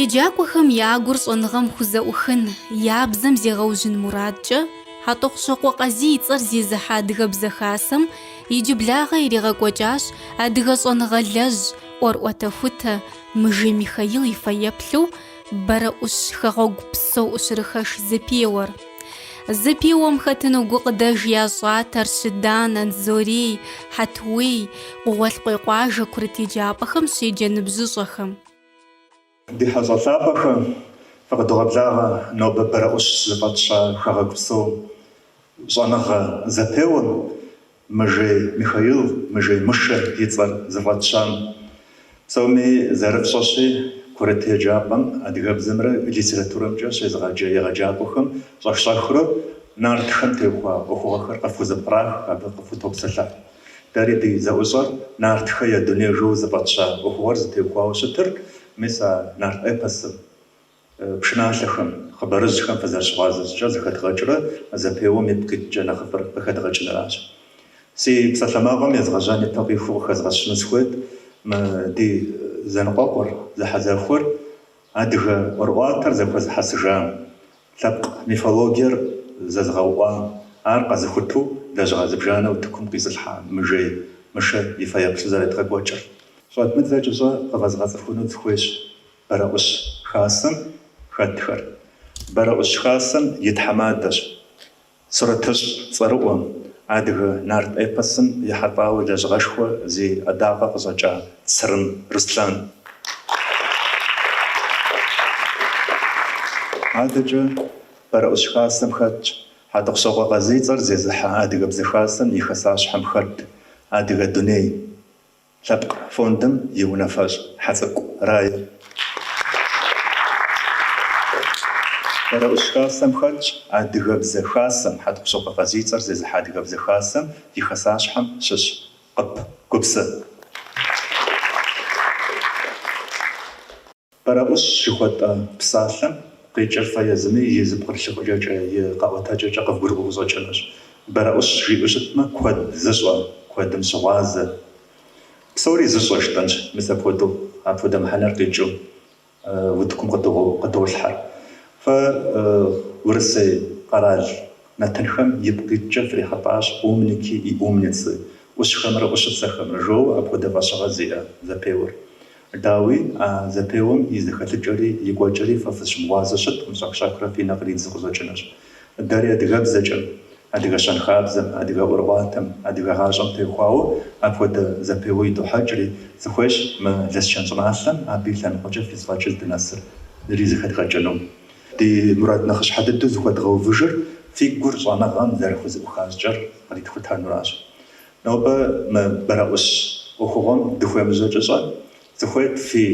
Еджакӏуэхэм я гур щӏэныгъэм хузэӏухын, я бзэм зегъэужьын мурадкӏэ, Хьэтӏохъущэкъуэ къазий цӏэр зезыхьа адыгэбзэ хасэм иджыблагъэ иригъэкӏуэкӏащ адыгэ щӏэныгъэ лэжь, ӏуэрыӏуэтэхутэ Мыжей Михаил и фэеплъу Бэрэӏущ хэгъуэгу псэу ӏущырыхэш Зэпеуэр. Зэпеуэм хэтыну гу къыдэж ящӏат Арщыдан, Анзорей, Хьэтуей, Къугъуэлъ къуажэ курыт еджапӏэхэм щеджэ ныбжьыщӏэхэм. Ди хьэщӏэлъапӏэхэм фыкъыдогъэблагъэ нобэ Бэрэӏущ зыфӏэтщӏа хэгъэгу псэу щӏэныгъэ Зэпеуэм Мыжей Михаил, Мыжей Мышэ и цӏэр зыфӏэтщам. Псоми зэрыфщӏэщи, курыт еджапӏэм адыгэбзэмрэ литературэмкӏэ щезыгъэджэ егъэджакӏуэхэм щӏэх-щӏэхыурэ нартхэм техуа ӏуэхугъуэхэр къыфхузэпкърах, абы къыфутопсэлъэх. Дэри ди зэӏущӏэр нартхэ я дуней жыгыуэ зыфӏэтща ӏуэхугъуэр зытехуауэ щытыр мис а нарт эпосым, пшыналъэхэм, хъыбарыжьхэм фызэрыщыгъуазэкӏэ зыхэдгъэкӏрэ Зэпеуэм и пкъитӏкӏэ нэхъыфӏыр къыхэдгъэкӏыныращ. Си псалъэмакъым езгъэжьам ипэ къихуэу къыхэзгъэсщыну сыхуейт ди зэныкъуэкъур, зэхьэзэхуэр адыгэ ӏуэрыӏуатэр зэхуэзыхьэсыжам, лъэпкъ мифологиер зэзгъэуӏуам, ар къэзыхуту лэжьыгъэ зыбжанэ утыкум къизылъхьа Мыжей Мышэ и фэеплъу зэредгъэкӏуэкӏыр. ЩӀэдмыдзэ кӏыщӏэ къывэзгъэцӏыхуну сыхуейщ Бэрэӏущ хасэм хэтхэр. Бэрэӏущ хасэм и тхьэмадэщ Сурэтыщӏ цӏэрыӏуэм, адыгэ нарт эпосым ихьэлӏауэ лэжьыгъэшхуэ зи ӏэдакъэ къыщӏэкӏа Сырым Руслан. Адэкӏэ Бэрэӏущ хасэм хэтщ Хьэтӏохъущэкъуэ къазий цӏэр зезыхьа адыгэбзэ хасэм и хэсащхьэм хэт Адыгэ дуней лъэпкъ фондым и унафэщӏ Хьэцӏыкӏу Рая. Бэрэӏущ хасэм хэтщ адыгэбзэ хасэм, Хьэтӏохъущэкъуэ къазий цӏэр зезыхьа адыгэбзэ хасэм и хэсащхьэм щыщ Къып Гупсэ. Бэрэӏущ жыхуэтӏэ псалъэм къикӏыр фэ езыми и зыпкъырлъыхъукӏэкӏэ, и къэӏуэтэкӏэкӏэ къывгурыӏуэу къыщӏэкӏынущ. Бэрэӏущ жиӏэу щытмэ, куэд зыщӏэ, куэдым щыгъуазэ. Псори зыщӏэ жытӏэнщ, мис апхуэдэ мыхьэнэр къикӏыу утыкум къыдолъхьэр. Фэ Урысей къэрал нэтынхэм и пкъитӏкӏэ фрихьэлӏащ «умники» и «умницы», ӏущхэмрэ ӏущыцэхэмрэ жоуэ апхуэдэ фӏэщыгъэ зиӏэ Зэпеуэр. Дауи а Зэпеуэм и зэхэлъыкӏэри и кӏуэкӏэри фэ фызыщымыгъуазэ щыткъым, щӏэх-щӏэхрэ фи нэ къридзу къыщӏэкӏынущ. Дэри адыгэбзэкӏэ, адыгэ щэнхабзэм, адыгэ ӏуэрыӏуатэм, адыгэ гъащӏэм техуауэ апхуэдэ Зэпеуэ идухьэкӏри сыхуейщ мы Лэсчэн щӏыналъэм абы и лъэныкъуэкӏэ физгъэкӏыр дынэсыр зыри зыхэдгъэкӏыну. Ди мурад нэхъыщхьэ дыдэу зыхуэдгъэувыжыр фи гур щӏэныгъэм зэрыхузыӏухащӏкӏэр къритхутэнуращ. Нобэ мы Бэрэӏущ ӏуэхугъуэм дыхуемыжьэ кӏыщӏэ сыхуейт фи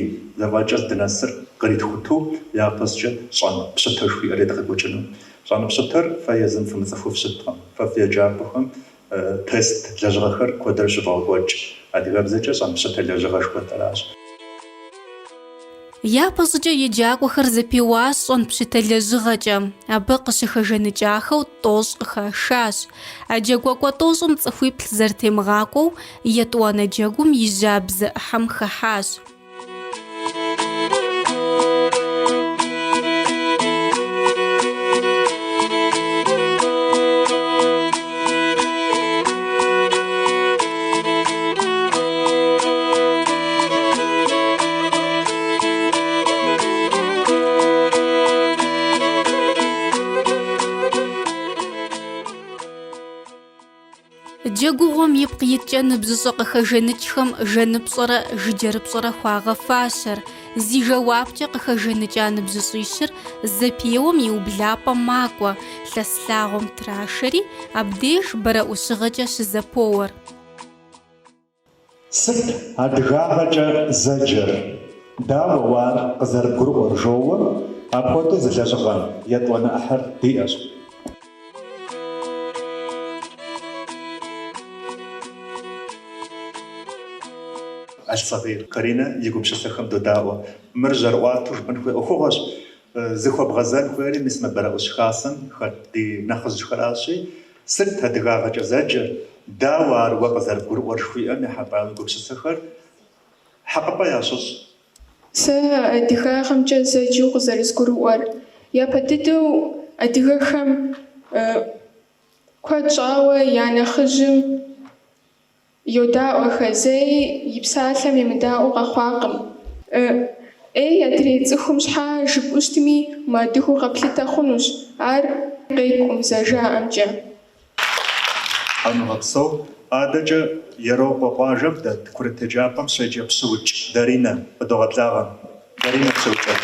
зэфӏэкӏыр дынэсыр къритхуту япэскӏэ щӏэны пщытэ жыхуиӏэр едгъэкӏуэкӏыну. Щӏэны пщытэр фэ езым фымыцӏыхуу фщыткъым. Фэ фи еджапӏэхэм тест лэжьыгъэхэр куэдрэ щывгъэкӏуэкӏ. Адыгэбзэкӏэ щӏэны пщытэ лэжьыгъэшхуэтӏэращ. Япэ щӏыкӏэ еджакӏуэхэр зэпеуащ щӏэн пщытэ лэжьыгъэкӏэ, абы къыщыхэжэныкӏахэу тӏощӏ къыхашащ. А джэгуакӏуэ тӏощӏым цӏыхуиплӏ зэрытемыгъакӏуэу етӏуанэ джэгум и жьабзэ ӏыхьэм хыхьащ. Джэгугъуэм ипкъ иткӏэ ныбжьыщӏэ къыхэжэныкӏхэм жэныпщӏэрэ жыджэрыпщӏэрэ хуагъэфащэр. Зи жэуапкӏэ къыхэжэныкӏа ныбжьыщӏищыр Зэпеуэм и ублапӏэм макӏуэ, лъэс лъагъуэм трашэри, абдеж бэрэӏущыгъэкӏэ щызэпоуэр. Сыт адыгагъэкӏэ зэджэр? Дауэ уар къызэрыбгурыӏуэр жоуэ, апхуэдэу зы лэжьыгъэ етӏуанэ ӏыхьэр диӏэщ. Аль-Сагъир Каринэ и гупсысэхэм додаӏуэ. Мыр жьэрыӏуату жыпӏэн хуей ӏуэхугъуэщ. Зыхуэбгъэзэн хуейри мис мы Бэрэӏущ хасэм хэт ди нэхъыжьхэращи, сыт адыгагъэкӏэ зэджэр? Дауэ ар уэ къызэрыбгурыӏуэр жыхуиӏэм ехьэлӏауи гупсысэхэр хьэкъыпӏэ ящыщӏ. Сэ адыгагъэмкӏэ зэджэу къызэрызгурыӏуэр япэ дыдэу адыгэхэм куэд щӏауэ я нэхъыжьым йодаӏуэ хэзей и псалъэм емыдаӏуэу къэхъуакъым. Ӏей адрей цӏыхум щхьа жыпӏэу щытми, мы адыгэу къэплъытэ хъунущ, ар къекӏум зэжаӏэмкӏэ. Амыгъэпсэу адэкӏэ Европэ къуажэм дэт курыт еджапӏэм щеджэ пщыукӏ Даринэ къыдогъэблагъэ. Даринэ пщыукӏэ.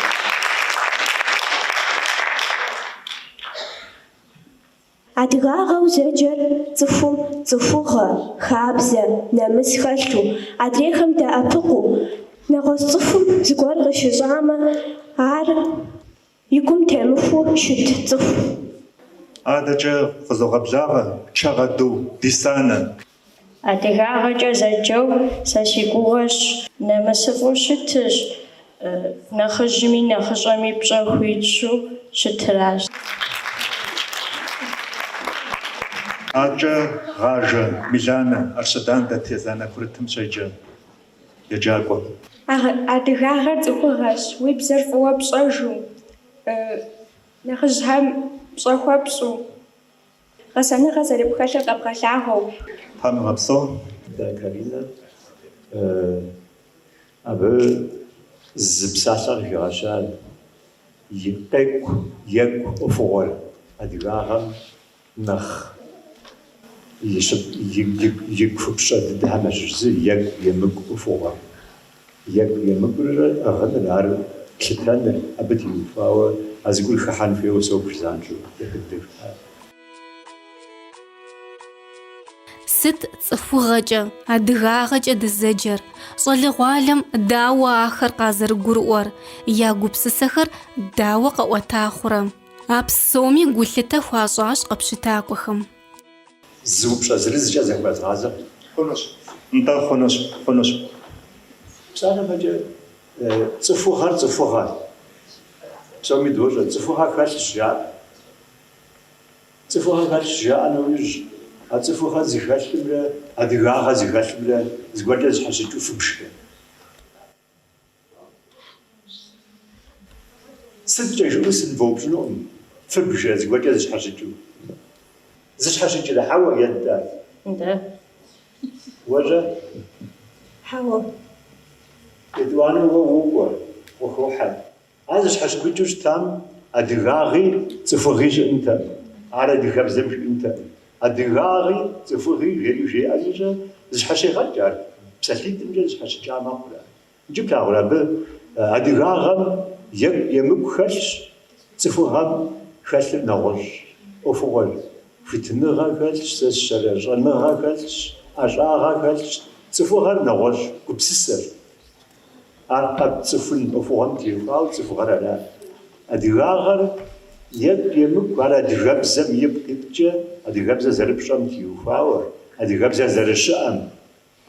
Адыгагъэу зэджэр цӏыхум цӏыхугъэ, хабзэ, нэмыс хэлъу, адрейхэм дэӏэпыкъуу, нэгъуэщӏ цӏыхум зыгуэр къыщыщӏамэ, ар и гум темыхуу щыт цӏыху. Адэкӏэ къызогъэблагъэ Чагъэду Дисанэ. Адыгагъэкӏэ зэджэу сэ си гугъэщ нэмысыфӏу щытыщ, нэхъыжьми нэхъыщӏэми пщӏэ хуитщу щытыращ. Аджэ гъажэ Миланэ Арщэдан дэт езанэ курытым щеджэ еджакӏуэ. Адыгагъэр цӏыхугъэщ, уи бзэр фӏыуэ пщӏэжу, нэхъыжьхэм пщӏэ хуэпщӏу, гъэсэныгъэ зэрыпхэлъыр къэбгъэлъагъуэу. Амыгъэпсэу Каринэ абы зы псалъэ къыхигъэщар и къекӏу егу ӏуэхугъуэр адыгагъэм нэхъ игу фыпщӏэ дыдэхьэ мэщыщ егу емыкӏу ӏуэхугъуэр. Егу емыкӏур ӏыгъыныр, ар плъытэныр, абы теухуауэ а зыгуэр хыхьэн хуейуэ согу занщӏэу ехыдых. Сыт цӏыхугъэкӏэ, адыгагъэкӏэ дызэджэр, щӏалэгъуалэм дауэ ахэр къазэрыгурыӏуэр, я гупсысэхэр дауэ къэӏуэта хъурэ. А псоми гулъытэ хуащӏащ къэпщытакӏуэхэм. Зыупщӏэ зырызкӏэ зэхуэзгъазэ. Хъунущ. Нтӏэ хъунущ. Псалъэмэкӏэ цӏыхугъэр цӏыхугъэ. Псоми дощӏэ цӏыхугъэ хэлъщ жаӏэ. Цӏыхугъэ хэлъщ жаӏэ нэужь, а цӏыхугъэ зыхэлъымрэ адыгагъэ зыхэлъымрэ зыгуэркӏэ зыщхьэщыкӏыу фыбжкъым. Сыткӏэ жыӏэу сынывоупщӏынукъым. Фыбжэ зыгуэркӏэ зыщхьэщыкӏыу. Зыщхьэщыкӏрэ хьэуэ еддэ. Да. Уэжьэ? Хьэуэ. Етӏуанэ уэ уокӏуэ, ухуохьэ. Ар зыщхьэщыкӏыу щытам адыгагъи цӏыхугъи щыӏэнтэкъым. Ар адыгэбзэм жиӏэнтэкъым. Адыгагъи цӏыхугъи жеӏэжьэ зыщхьэщегъэкӏ ар. Псалъитӏымкӏэ зыщхьэщыкӏа мэхъурэ. Иджы плъагъурэ абы адыгагъэм егу емыкӏу хэлъщ, цӏыхугъэм хэлъыр нэгъуэщӏ, ӏуэхугъуэр. Хуитыныгъэ хэлъщ, щӏэныгъэ хэлъщ, ӏэщӏагъэ хэлъщ. Цӏыхугъэр нэгъуэщӏ, гупсысэр. Ар цӏыхун ӏуэхугъуэм теухуауэ цӏыхугъэр арат. Адыгагъэр егу емыкӏу ар адыгэбзэм ипкъипкӏэ, адыгэбзэ зэрыпщӏэм теухуауэ, адыгэбзэ зэрыщыӏэм,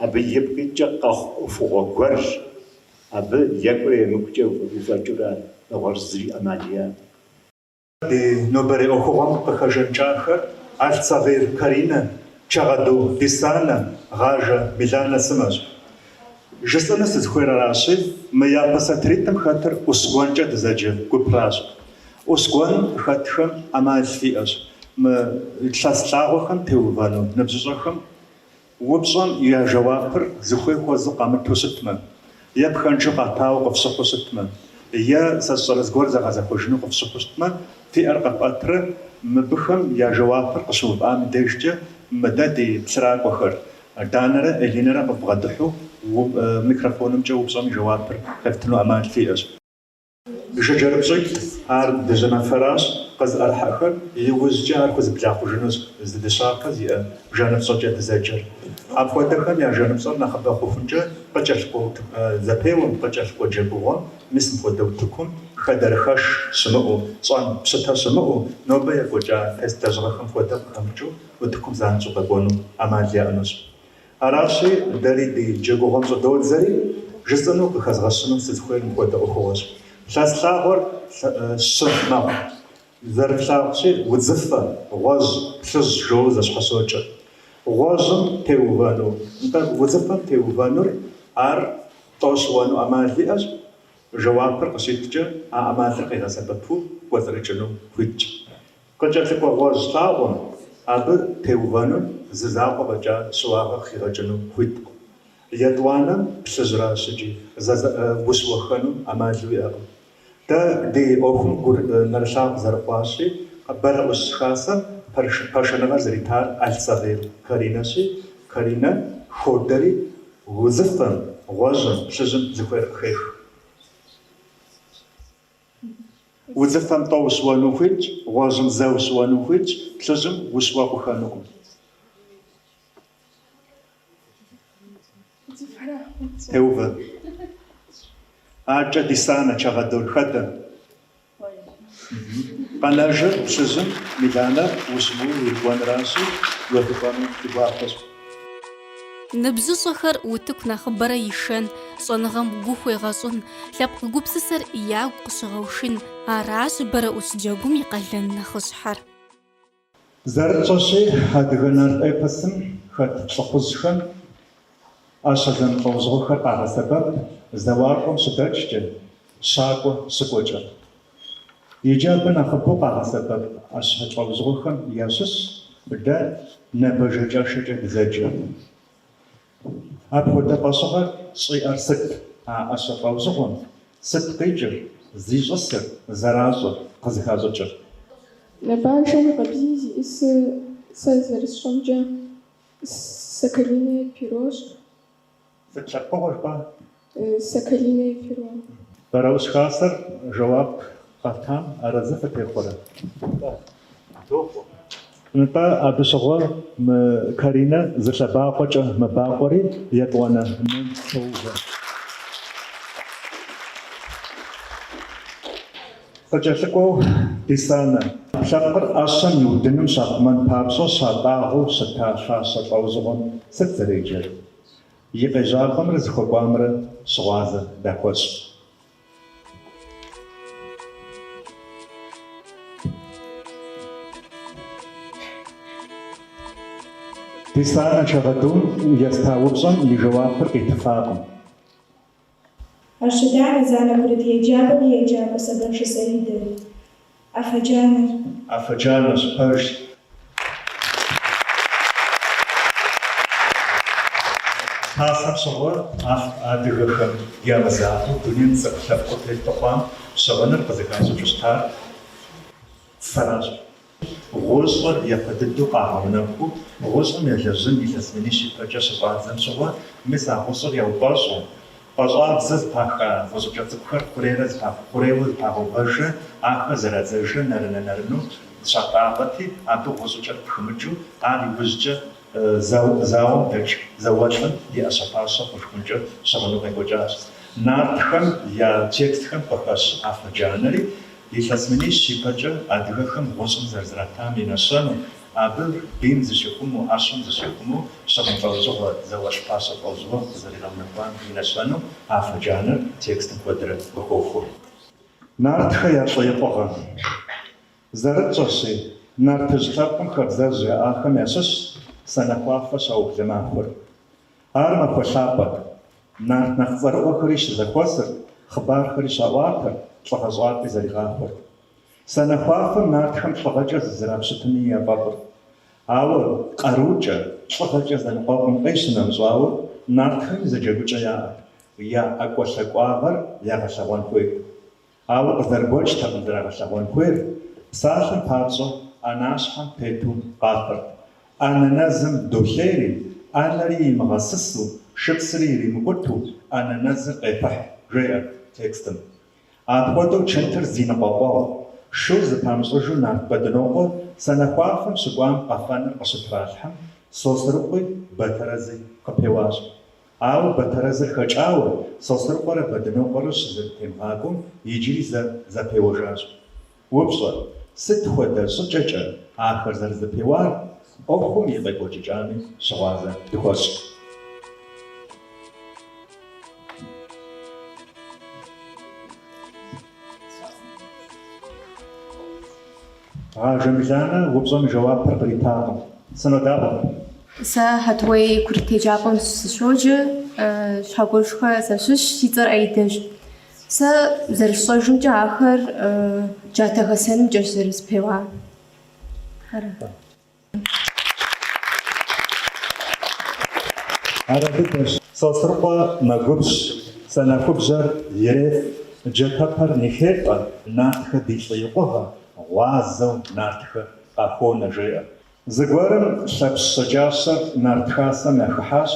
абы ипкъипкӏэ къэхъу ӏуэхугъуэ гуэрщ. Абы егурэ емыкӏукӏэ уфӏэкӏыурэ нэгъуэщӏ зыри ӏэмал иӏэм. Ди нобэрей ӏуэхугъуэм къыхэжэнкӏахэр Алцагъир Каринэ, Чагъэду Дисанэ, гъажэ Миланэ сымэщ. Жысӏэну сызыхуейр аращи, мы япэ сатыритӏым хэтыр ӏусгуэнкӏэ дызэджэ гупращ. Ӏусгуэн хэтхэм ӏэмал фиӏэщ. Мы лъэс лъагъуэхэм теувэну ныбжьыщӏэхэм упщӏэм я жэуапыр зыхуей хуэзу къамыту щытмэ, е пхэнжу къатауэ къыфщыхъуу щытмэ, е сэ сщӏэрэ зыгуэр зэгъэзэхуэжыну къыфщыхъуу щытмэ, фиӏэр къэпӏэтрэ мыбыхэм я жэуапыр къыщыувыӏам дежкӏэ мыдэ ди плъракӏуэхэр Данэрэ Элинэрэ къыбгъэдыхьу микрофонымкӏэ упщӏэм жэуапыр къефтыну ӏэмал фиӏэщ. Жыджэрыпщӏитӏ ар дыжьыныфэращ къызыӏэрыхьэхэр, иужькӏэ ар хузэблагъужынущ зы дыщапэ зиӏэ жэныпщӏэкӏэ дызэджэр. Апхуэдэхэм я жэныпщӏэр нэхъыбэ хъухункӏэ къыкӏэлъыкӏуэ зэпеуэм къыкӏэлъыкӏуэ джэгугъуэм мис мыхуэдэ утыкум хадэрхэш щымыӏэу, щӏэн пщытэ щымыӏэу, нобэ екӏуэкӏа тест лэжьыгъэхэм хуэдэу къыхэмыкӏыу утыкум занщӏэу къэкӏуэну ӏэмал яӏэнущ. Аращи, дэри ди джэгугъуэм щӏыдодзэри жысӏэну къыхэзгъэщыну сызыхуейр мыхуэдэ ӏуэхугъуэщ. Лъэс лъагъуэр щы мэхъу. Зэрыплъагъущи, удзыфэ, гъуэжь, плъыжь жоуэ зэщхьэщокӏэ. Гъуэжьым теувэну, удзыфэм теувэнур ар тӏощӏуэну ӏэмал иӏэщ. جوابر قصيدة أعمال قياسبتو وزرجنو فيج كنت واز طاون أبو تيوفانو زاقو بجا سواغ خيرجنو فيج يدوانا بسزرا سجي وسوخنو أمالو يأبو دا دي أوهم نرشاق زرقاسي برأس خاصة پرشنغا زريتار ألسابير كارينا خودري وزفن غوزن شزم زخير خير وزفن طوس ونوفيج غوزن زوس ونوفيج شزم وسوا وخانوكم توفا أجا ديسانا شغدور خدا قناجر شزم ميلانا وسمو ويدوان راسو ويدوانو تباقس نبزو صخر وتكنا خبرا يشان صنغم قوفو يغاصون لابق قبسسر إياو قصغوشن عراس برا أسجاقوم يقلن نخصحر زرطوشي هادغنار ايبسم خد تلقوزخن أشغن قوزغوخر قاها سبب زواركم سدرججن شاقو سقوجر يجابنا خبو قاها سبب أشغن قوزغوخن ياسس بدا نبججا شجن زجن أبو تبصغر صيار ست أشغل وزغون ست قيجر زيجسر زرازو قزخازوجر نباشا قبزيزي إس سازر الشمجة سكاليني بيروش ستشقوغر با سكاليني بيروش براوش خاصر جواب قطام أرزفة يخورا نتا أبشغوا كارينا زشباقوجة مباقوري يدوانا من صوغة فجأشكو ديسانا شاقر أشان يودنم شاقمان بابسو شاقاغو شتاشا شاقوزغون ستزريجر يقجاقم رزخوقامر شغازة داكوش ديسانا شغدون يستاوبصن لجوابر اتفاقم الشداع زانا برد يجاب سبب سيدة أفجانر برش حسب صور أدركم يا مزاحو دنيا سقف التقام شغنر بزكازو جستار فراج غوصر يقددو قاعونكو غوصر يجزم يتسمني شبكة شبازن صور مثل غوصر يوباسو بازار زز باخا وزوجات بخر قريرز باخ قريوز باخو برشة آخر زرازرشة نرنو شاطابتي أبو وزوجات بخمجو على وزجة زاو دج زواجن دي أشباشة بخمجو شغلو غيجاز ناتخم يا تيكتخم بخش أفجانري يتسمني شبكة أدركم غوصم زرزراتامي نشانو أبل بين زشكمو عشان زشكمو شغل فوزوه زواج باشا فوزوه زريرام نقوان بينشانو أفجانر تكست قدرة بخوفو نارتخا يطلع بغن زرد جوشي نارتجتاقم خبزرجي آخم يشش سنقوافة شاوك لماخور آرما خوشابك نارت نخزر أخريش زكوسر خبار خريش أواتر تلغزوات بزريغاخور سنقوافة نارتخم تلغجز زرابشتني يا بابر أو قروجة تلغجز نقوافم قيشنا مزواو نارتخم زجاجوجة يا أقوى شكواغر يا غشاوان كويك أو قدربوش تقدر غشاوان كوير ساشن بابزو أناشحن بيتو قاطر أنا نازم دوخيري أنا ري مغسسو شبسري ري مقوتو أنا نازم قيفح ريئة تكستم أدواتو چنتر زينا باباو شو زبامزو جو نارت بدنوغو سنخوافم شقوام قفان قشتراشحم سوسرقوي بطرزي قبيواش أو بطرزي خجاو سوسرقوار بدنوغو شزر تيمهاكم يجري زبيواجاش وبصر ست خودر سججة آخر زرزبيوار أوخم يبقى جامي شغازة دخوش جميلانة وبصر جواب بريطاقم سنودابم هتوي كرتي جابون سشوجة شاقوشخا سشش سيطر أيدج Сэ зэрысщӏэжымкӏэ ахэр джатэгэсэнымкӏэ зэрыспеуа. Арабидеш Сосрыкъуэ мэгубжь сэнэхубжьэр иреф джэпэпэр нихетӏэ нартхэ дилӏеикъугъэ гъуазэу нартхэ къахуонэ жеӏэ. Зыгуэрым лъэпщ щэкӏащэр нарт хасэм яхыхьащ,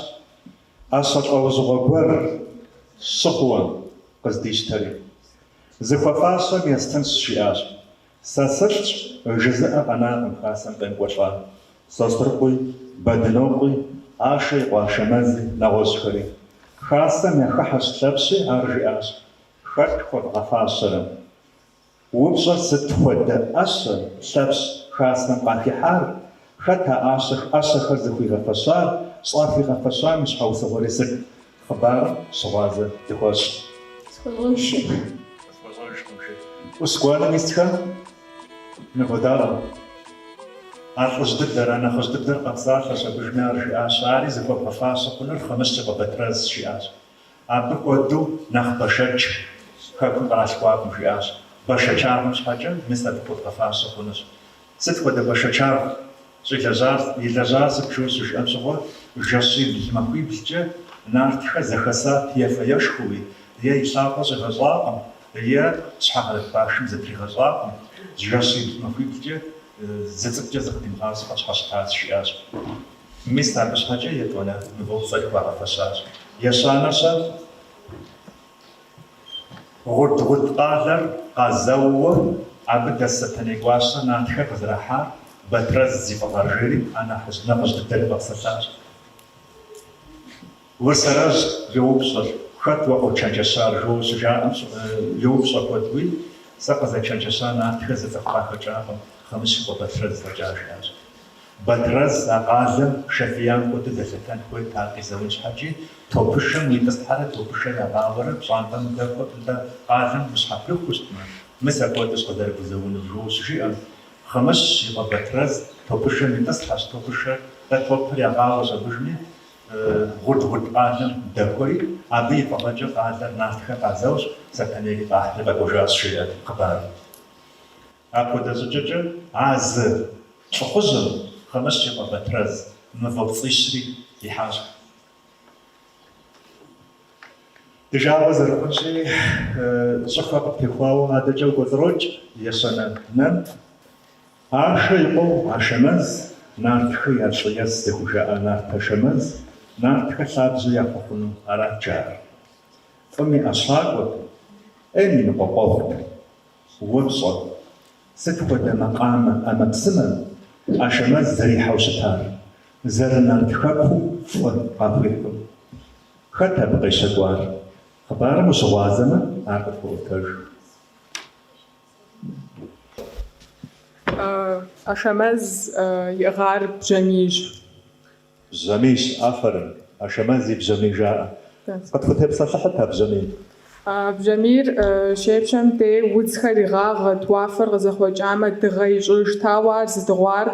ӏэщэ лӏэужьыгъуэ гуэр щыгъуэ къыздищтэри. Зыхуэфӏащэм естынщ жиӏащ. Сэ сылъщ, жызыӏэ къэнакъым хасэм къекӏуэлӏа. Сосрыкъуи, Бэдынокъуи, Ашэ и къуашэмэзи нэгъуэщӏхэри. Хасэм яхыхьэщ лъэпщи, ар жиӏащ: хэт хуэбгъэфащэрэ? Упщӏэр сыт хуэдэ ӏэщэ лъэпщ хасэм къахихьар? Хэт а ӏэщэхэр зыхуигъэфэщар? ЩӀэфигъэфэщам и щхьэусыгъуэри сыт? Хъыбарым щыгъуазэ дыхуэщӏ. Ускуаным истхэм мыгъуэдарэ. Ар лӏыжь дыдэрэ, нэхъыжь дыдэр къэпсалъэщ, абыжми ар жиӏащ. Ари зыхуэбгъэфащэ хъунур хъымыщкӏэ къыбэтрез жиӏащ. Абы кӏуэду нэхъ бэшэч хэкум къралъхуакъым жиӏащ. Бэшэчагъым щхьэкӏэ мис абы хуэбгъэфащэ хъунущ. Сыт хуэдэ бэшэчагъ илэжьар сыт жыхуэу щыжыӏэм щыгъуэ жэщибл махуиблкӏэ нартхэр зэхэсат е фэешхуи, е и лъапӏэ щӏигъэщӏакъым, е щхьэгъэрыт башым зытригъэщӏакъым. Жэщибл махуиблкӏэ зы цӏыкӏкӏэ зыкъыдимыгъасэу щхьэ щытащ жиӏащ. Мис абы щхьэкӏэ етӏуанэ мывэуцӏэри хуагъэфэщащ. Ещанэщэ гъут къалэр къазэууэ абы дэс сэтэней гуащэ нартхэр къызэрахьар бэтрэз зифӏэгъэр жери нэхъыжь дыдэри къэпсэлъащ. Урысэрэжь йоупщӏэр: хэт уэ къочэнджэщар жыуэ щыжаӏэм йоупщӏэ куэдууи, сэ къызэчэнджэща нартхэр зыцӏыху къахэкӏакъым, хъымыщи къуэ бэтрэз фӏэкӏа жиӏащ. Бэтрэз а къалэм шэфиян куэду дэлъытэн хуейт, ар къизэун щхьэкӏи, топышэм итӏыстхьэрэ топышэр ягъауэрэ пщӏантӏэм къалэм ущхьэпрыху щытмэ. Мис апхуэдэщ къыдэрыгузэуныр жыуэ щыжиӏэм. Хъымыщ и къуэ бэтрэз топышэм итӏыстхьэщ, топыр ягъауэ щӏэбыжми, гъут къалэм дэхуэри, абы и фӏыгъэкӏэ къалэр нартхэр къазэущ, сэтэнейри къахьри къэкӏуэжащ жиӏэ хъыбарым. Апхуэдэ щӏыкӏэкӏэ а зы лӏыхъужьым хъымыщ и къуэ бэтрэз мывэпцӏищри ихьащ. Дыжауэ зэрыхъунщи, щӏыхуэ къыптехуауэ адэкӏэ укӏуэцӏрокӏ ещанэным. Ашэ и къуэу Ашэмэз, нартхэ я щӏыес зыхужаӏа нарт Пэшэмэз, нартхэ лъабжьэу яхуэхъуну арат жаӏэр. Фӏым и ӏэщхьакӏуэт, ӏейм и ныкъуэкъуэгъут, упщӏэ, сыт хуэдэ макъамэ ӏэмэпсымэ Ашэмэз зэрихьэу щытар, зэрынартхэкуу фӏы къахуихым. Хэт абы къещэкӏуар? Хъыбарым ущыгъуазэмэ, ар къытхуэӏутэж. Ашэмэз иӏыгъар бжьамийщ. Бжьамийщ, афэрым. Ашэмэз и бжьамий жаӏэ. Къытхутепсэлъыхьыт а бжьамий. Бжьамийр щепщэм де удзхэр игъагъэт, уафэр къызэхъуэкӏамэ дыгъэ ищӏыжтауэ ар зыдыгъуар.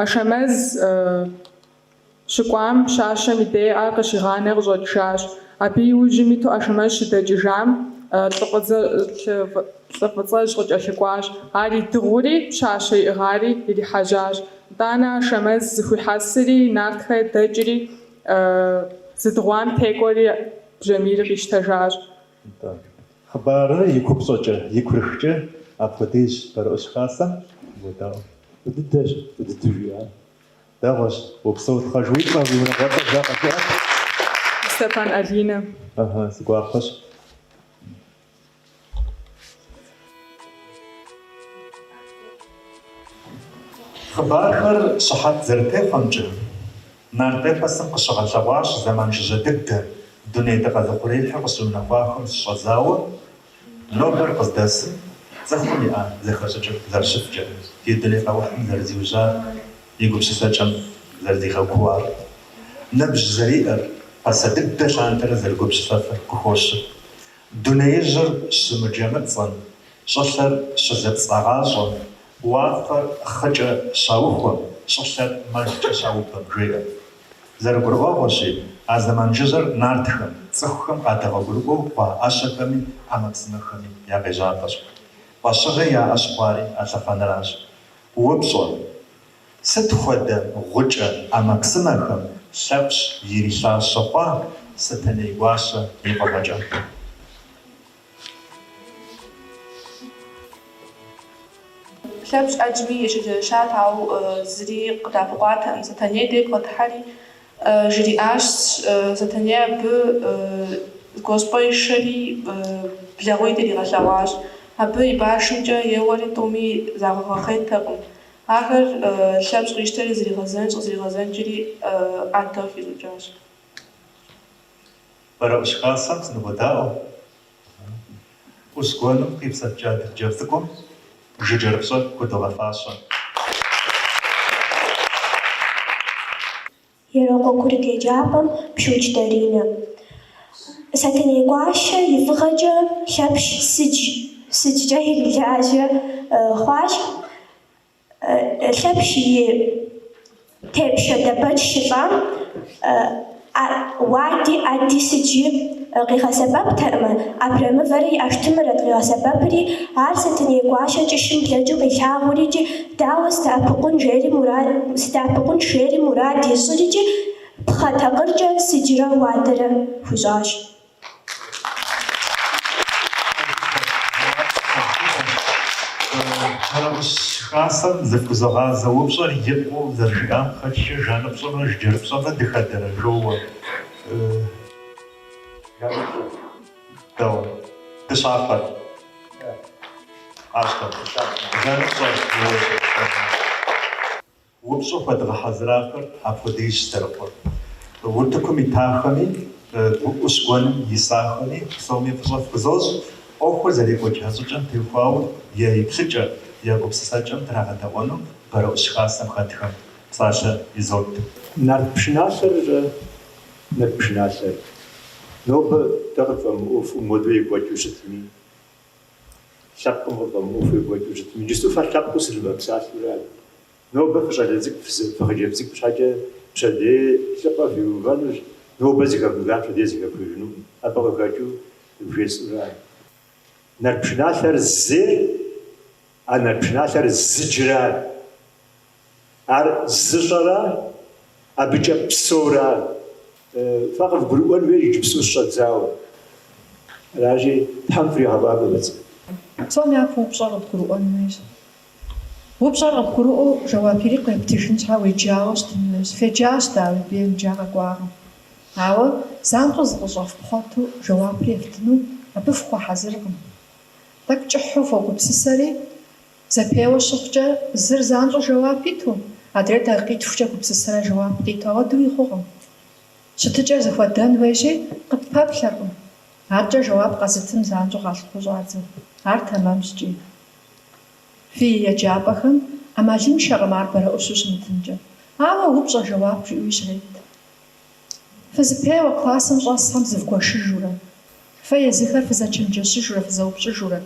Ашэмэз щыкӏуам пщащэм и дей ар къыщигъанэ къыщӏэтшащ. Абы иужьымиту Ашэмэз щыдэкӏыжам лӏы фӏыцӏэжь къыкӏэлъыкӏуащ. Ар идыгъури пщащэ иӏыгъари ирихьэжьащ. Итӏанэ Ашэмэз зыхуихьэсри нартхэр дэкӏри зыдыгъуам текӏуэри бжьамийр къищтэжащ. Хъыбарыр и купщӏэкӏэ, и курыхкӏэ апхуэдиз бэрыӏущ хасэм. Дыдэщ, дыдэ жиӏа. Дэгъуэщ, упсэу тхъэж уитӏмэ, уиунэгъуэтӏыр жаӏэ. Стефан Алинэ. Сыгуапэщ. Хъыбархэр щыхьэт зэрытехъуэмкӏэ, нарт эпосым къыщыгъэлъэгъуащ зэман жыжьэ дыдэ, дунейдэ къэзыхъурейхэр къыщыунэхуахэм щыщӏэзауэ, нобэр къыздэсым цӏыхум иӏэ зэхэщӏыкӏыр зэрыщыфкӏэ, и дуней къэухьым зэрызиужьар, и гупсысэкӏэм зэрызигъэкуар. Ныбжь зэриӏэр, пасэ дыдэ щантэрэ зэрыгупсысэфыр къыхуощы. Дунеижьыр щымыджэмыцӏэн, щӏылъэр щызэпцӏагъащӏэм, уафэр хъыкӏэ щаухуэм, щӏылъэр мэжкӏэ щаупэм жеӏэ. зэрыгурыӏуэгъуэщи, а зэман жыжьэр нартхэм, цӏыхухэм къадэгъуэгурыӏуэу кӏуа ӏэщэхэми хьэмэпсымэхэми я къежьапӏэщ. Фӏэщыгъэ яӏэ щыхъуари а лъэхъэнэращ. УпщӀэ, сыт хуэдэ гъукӏэ ӏэмэпсымэхэм Лъэпщ ирилъащэ хъуа Сэтэней гуащэ и фӏыгъэкӏэ. Лъэпщ ӏэджми ещэджэщат, ауэ зыри къыдэӏэпыкъуатэӏым. Сэтэней дей къыхуэтыхьэри жриӏащ, Сэтэней абы госпэшэри блэгъуитӏ иригъэлъэгъуащ. Абы и башымкӏэ еуэри тӏуми загъэгъэхъетэкъым. Ахэр Лъэпщ къищтэри къызэригъэзэнкӏри ӏэдэу хищӏыкӏащ. Бэрэӏущ-хасэм сыныбодаӏуэ. Ӏущ гуэным къипсэлъкӏа дыджэгу цӏыкӏум жыджэрыпщӏэ худогъэфащэ. Ерокъуэ курыт еджапӏэм Пшуч Даринэ. Сэтэней гуащэ и фӏыгъэкӏэ Лъэпщ сыджкӏэ ирилажьэ хъуащ. Лъэпщ и тепщэ дэбэч щыщӏам уади ӏэди сыджи къигъэсэбэптэӏымэ, абрэмывэри ӏэштымрэт къигъэсэбэпри, ар Сэтэней гуащэ кӏыщым блэкӏыу къилъагъурикӏи, дауэ сыдэӏэпыкъун жери мурад ищӏырикӏи, пхъэтакъыркӏэ сыджрэ уадэрэ хущӏащ. Бэрэӏущ-хасэм зыфхузогъазэ упщӏэр икъуу зэрыжиӏам хэлъкӏэ жаныпщӏэмрэ жыджэрыпщӏэмрэ дыхадэрэ жоуэ. Дыщафэр. Жаныпщӏэр. Упщӏу хуэдгъэхьэзырахэр апхуэдиз зэрыхъур. Утыкум итахэми, ӏущ гуэным исахэми, псоми фӏыщӏэ фхузощӏ, ӏуэхур зэрекӏуэкӏа щӏыкӏэм техуауэ е иплъыкӏэ, е гупсысэкӏэм трагъэдэӏуэну бэрэӏущ-хасэм хэтхэм псалъэ изот. Нарт пшыналъэр нобэ дэ къыфӏэмыӏуэфу модэу екӏуэкӏыу щытми, лъэпкъым къыфӏэмыӏуэфу екӏуэкӏыу щытми, иджысту фэ лъэпкъыу сырыбэпсалъэурэ. Нобэ фыщӏалэ цӏыкӏу, фыхъыджэбз цӏыкӏу щхьэкӏэ пщэдей лъэпкъэ фиувэнущ, нобэ зыхэбгам пщэдей зыхэпхыжынукъым. Абы къыхэкӏыу жесӏурэ. Нарт пшыналъэр зыр, а нарт пшыналъэр зыджрэ. Ар зыщӏэрэ, абыкӏэ псорэ. Фэ къывгурыӏуэн хуейщ иджыпсту сщӏэдзауэ. Аращи, Тхьэм фригъэфӏапӏэ мэцӏы. Псом япэ упщӏэр къыбгурыӏуэн хуейщ. Упщӏэр къыбгурыӏуэу жэуап ири къептыжын щхьэ уеджауэ щытын хуейщ. Феджащ дауи бейм джа къэкӏуагъым. Ауэ занщӏэ зыкъыщӏэфпхъуэту жэуапыр ефтыну абы фхуэхьэзыркъым. Тӏэкӏу кӏыхьу фогупсысэри, зэпеуэ щыхъукӏэ зыр занщӏэ жэуап иту, адрейр дакъикъитхукӏэ гупсысэрэ жэуап къиту, ауэдэу ихъугъым. Щытыкӏэр зыхуэдэн хуейщи, къыппэплъэркъым. Аркӏэ жэуап къэзытым занщӏэу къалъхъу щӏадзэ. Ар тэмэмщ-ткӏи. Фи еджапӏэхэм ӏэмалыншэкъым ар бэрэӏущу щымытынкӏэ. Ауэ упщӏэ жэуап жиӏуи щрет. Фызыпеуэ классым щӏэсхэм зывгуэшыжурэ, фэ езыхэр фызэчэмджэщыжурэ, фызэупщӏыжурэ,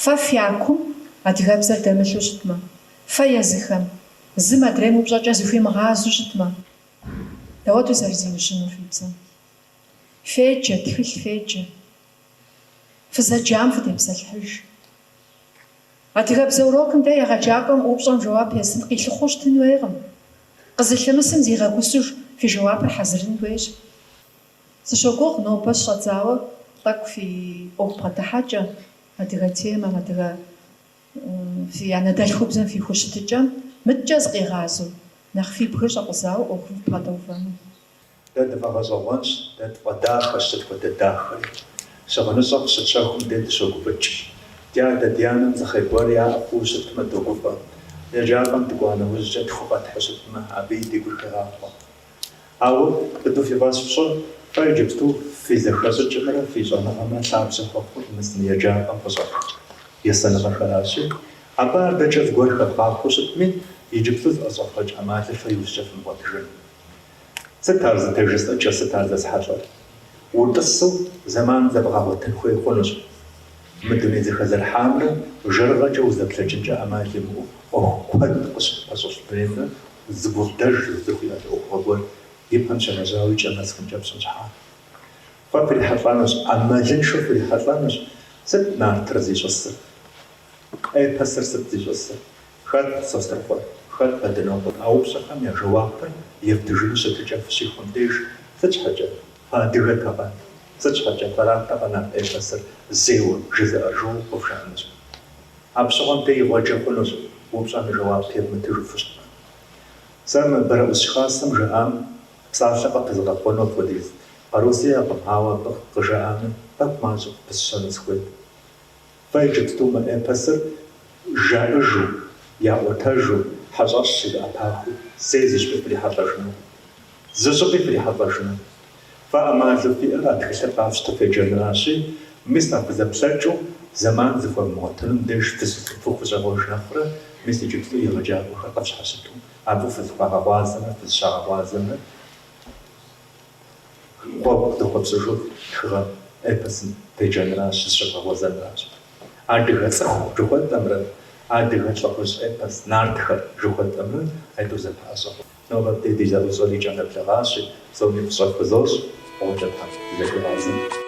фэ фякум адыгэбзэр дэмылъу щытмэ, фэ езыхэм зым адрейм упщӏэкӏэ зыхуимыгъазу щытмэ, дауэду зэрызиужьынур фи бзэм. Феджэ, тхылъ феджэ. Фызэджам фыдепсэлъыхьыж. Адыгэбзэ урокым дэ егъэджакӏуэм упщӏэм жэуап езым къилъыхъуэу щытын хуейкъым. Къызылъымысым зигъэгусу фи жэуапыр хьэзырын хуейщ. Сыщогугъ нобэ сщӏэдзауэ тӏэкӏу фи ӏуэху бгъэдыхьэкӏэ, адыгэ темэм, адыгэ фи анэдэлъхубзэм фи хущытыкӏэм мыткӏэ зыкъигъазэу, нэхъ фи бгыр щӏэкъузауэ ӏуэхур бгъэдэувэну. Дэ дыфӏэгъэщӏэгъуэнщ, дэ дфӏэдахэщ, дытхуэдэ дахэри. Щыгъыныщӏэ къыщытщэхум дэ дыщогуфӏыкӏ. Дядэ дянэм зыхъекӏуэр яӏэ хъууэ щытмэ догуфӏэ. Еджапӏэм дыкӏуа нэужькӏэ тху къэтхьу щытмэ, абы ди гур хегъахъуэ. Ауэ дыду фи фӏэщ фщӏыр, фэ иджыпсту фи зэхэщӏыкӏымрэ фи щӏэныгъэмрэ лъабжьэ хъуэхъур мы еджапӏэм къыщӏэх есэныгъэхэращи. Абы ар дэкӏэ зыгуэр хэбгъахъуэу щытми, иджыпсту зыӏэщӏэхъуэкӏ ӏэмалыр фэ иужькӏэ фымыгъуэтыжын. Сыт ар зытежысӏэкӏэ, сыт ар зэсхьэлӏэр? УтӀысу зэман зэбгъэгъуэтын хуей хъунущ. Мы дуней зыхэзэрыхьамрэ жэрыгъэкӏэ узэплъэкӏынкӏэ ӏэмал имыӏэу ӏуэху куэд къыщыпэщӏэлъ времрэ зыгугъдэж зыхуиӏэ ӏуэхугъуэ гуэр يبقى شغاوي جناس خمجة بصنجحة ففي حطانش أما جنشو في حطانش ست نار ترزي جسر أي بسر ست جسر خد سوسترفور خد بدنوبر أو بشخام يا جوابر يفتجلو ستجا في شي خمديش ستش حاجة فادغة طبعا ستش حاجة فرام طبعا أي بسر زيو جزء أرجو وفشانش أبشغن تي وجه خلوش وبشان جواب كيف متجو فشت سام برأس خاصم جام بصاشقة بزغطونو فوديز روسيا بمهاوة بقجامن بماجو بسشان سخويت فايجت توما إبسر جاجو يا وتاجو حجاش شد أباخو سيزيش بفلي حضرجنو زجو بفلي حضرجنو فأماجو في إراد خلق عفشت في جنراشي مثل بزبسجو زمان زفر مغتنم ديش تسفوق جاوش نخرة مثل جبتو يرجعو خلقش حشتو أبو في الفقه وازنة في الشعر وازنة وقت خبزجو خرا أبسن في جنراش الشقه وزنراش عادي صخو جوات أمر عادي شخص أبس نارتخ جوات أمر هيدو زباسو نوبة دي جابو زولي جانا بلغاشي زولي بصف بزوج وجبها زي